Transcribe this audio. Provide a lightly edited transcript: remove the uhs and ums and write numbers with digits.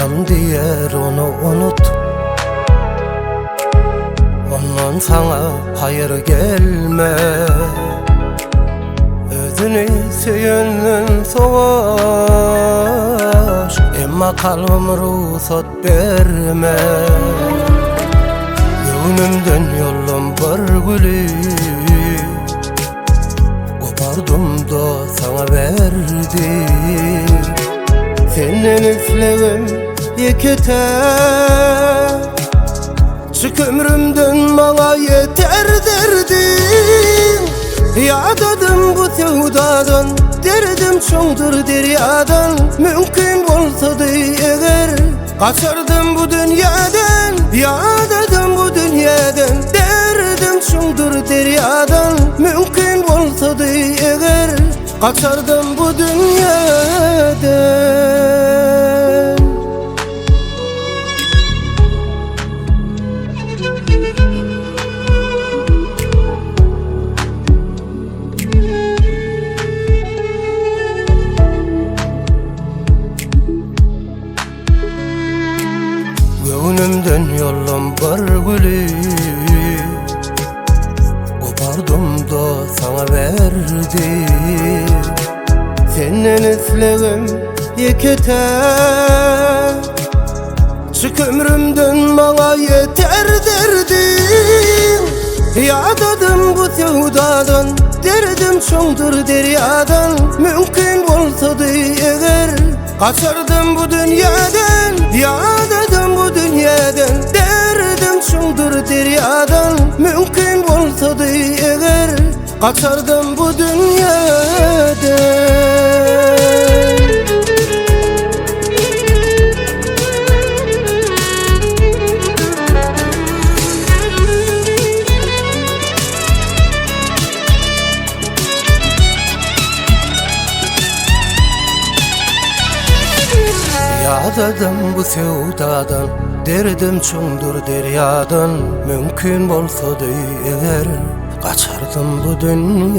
Adam diyer onu unut. Ondan sana hayır gelme. Özünü söyünün savaş, emma kalbim ruhsat verme. Gönlümden yollum bir gülü, kopardım da sana verdim. Senin üflevim yeter, çık ömrümden bana yeter derdim. Yadadım bu sevdadan, derdim çoğdur deryadan. Mümkün olsaydı eğer kaçardım bu dünyadan. Yadadım bu dünyadan, derdim çoğdur deryadan. Mümkün olsaydı eğer kaçardım bu dünyadan. Gönlümden yollum bir gülü, kopardım da sana verdim. Senin üflevim yeter, çık ömrümden bana yeter derdim. Yadadım bu sevdadan, derdim çoğdur deryadan. Mümkün olsaydı eğer kaçardım bu dünyadan. Yadadım bu dünyadan, derdim çoğdur deryadan. Mümkün olsaydı eğer kaçardım bu dünyadan. Yadadım bu sevdadan, derdim çoğdur deryadan. Mümkün olsaydı eğer kaçardım bu dünyadan.